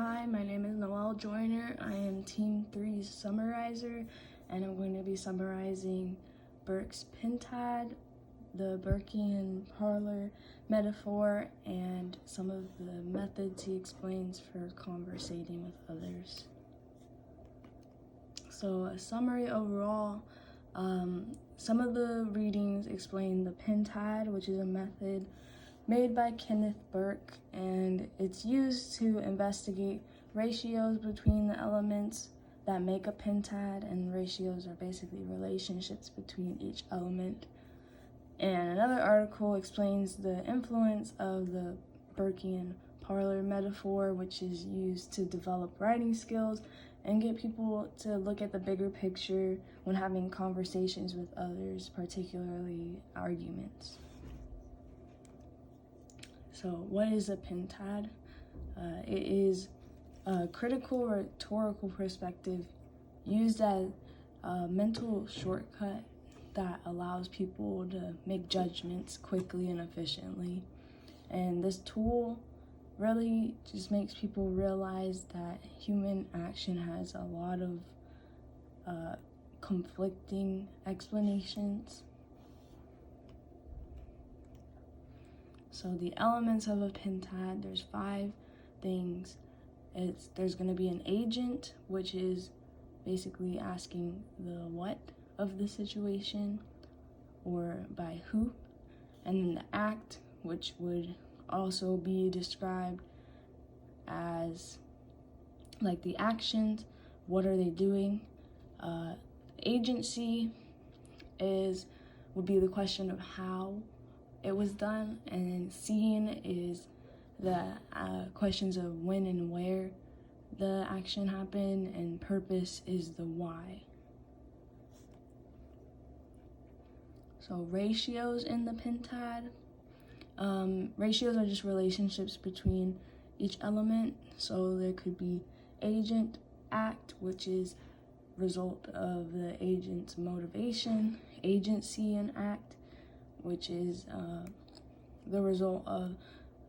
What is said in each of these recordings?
Hi, my name is Noelle Joyner. I am Team 3's summarizer, and I'm going to be summarizing Burke's pentad, the Burkean parlor metaphor, and some of the methods he explains for conversating with others. So a summary overall, some of the readings explain the pentad, which is a method made by Kenneth Burke, and it's used to investigate ratios between the elements that make a pentad, and ratios are basically relationships between each element. And another article explains the influence of the Burkean parlor metaphor, which is used to develop writing skills and get people to look at the bigger picture when having conversations with others, particularly arguments. So what is a pentad? It is a critical rhetorical perspective used as a mental shortcut that allows people to make judgments quickly and efficiently. And this tool really just makes people realize that human action has a lot of conflicting explanations. So the elements of a pentad, there's 5 things. There's going to be an agent, which is basically asking the what of the situation, or by who. And then the act, which would also be described as like the actions, what are they doing. Agency would be the question of how it was done, and then scene is the questions of when and where the action happened, and purpose is the why. So ratios in the pentad. Ratios are just relationships between each element. So there could be agent, act, which is result of the agent's motivation, agency, and act, which is the result of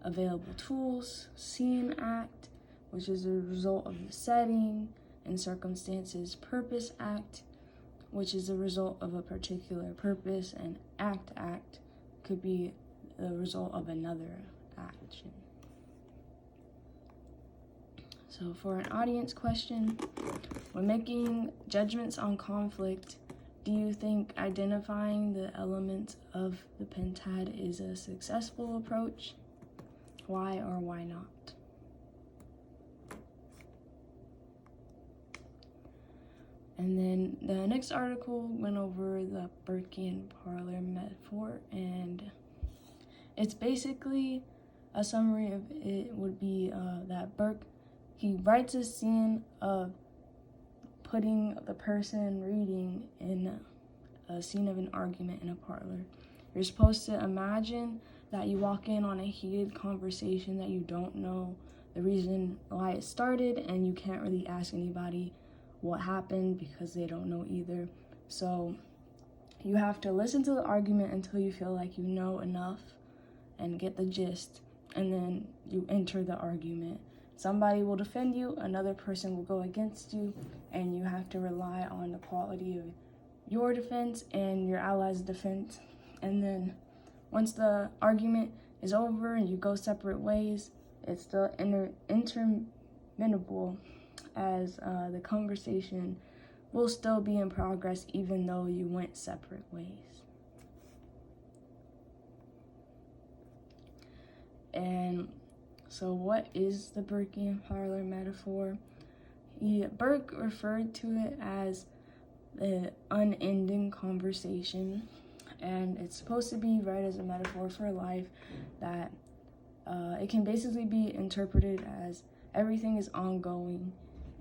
available tools, scene, act, which is the result of the setting and circumstances, purpose, act, which is the result of a particular purpose, and act could be the result of another action. So for an audience question, when making judgments on conflict, do you think identifying the elements of the pentad is a successful approach? Why or why not? And then the next article went over the Burkean parlor metaphor, and it's basically a summary of it would be that Burke, he writes a scene of putting the person reading in a scene of an argument in a parlor. You're supposed to imagine that you walk in on a heated conversation that you don't know the reason why it started, and you can't really ask anybody what happened because they don't know either. So you have to listen to the argument until you feel like you know enough and get the gist, and then you enter the argument. Somebody will defend you, another person will go against you, and you have to rely on the quality of your defense and your allies' defense. And then once the argument is over and you go separate ways, it's still interminable, as the conversation will still be in progress even though you went separate ways. And so what is the Burkean parlor metaphor? Burke referred to it as the unending conversation, and it's supposed to be read as a metaphor for life, that it can basically be interpreted as everything is ongoing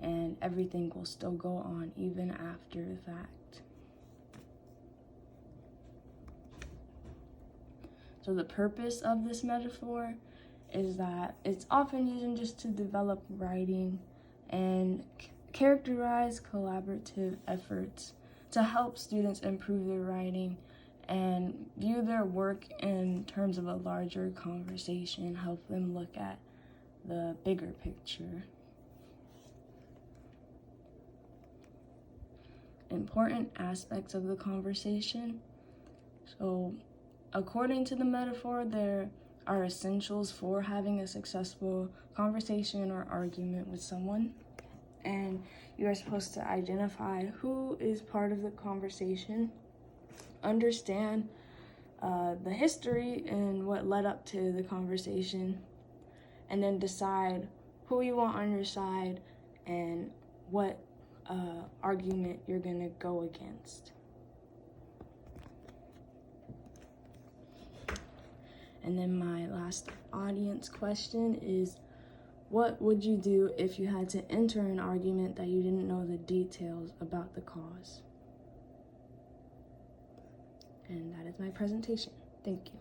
and everything will still go on even after the fact. So the purpose of this metaphor is that it's often used just to develop writing and characterize collaborative efforts to help students improve their writing and view their work in terms of a larger conversation, help them look at the bigger picture. important aspects of the conversation. So, according to the metaphor, there are essentials for having a successful conversation or argument with someone. And you are supposed to identify who is part of the conversation, understand the history and what led up to the conversation, and then decide who you want on your side and what argument you're going to go against. And then my last audience question is, what would you do if you had to enter an argument that you didn't know the details about the cause? And that is my presentation. Thank you.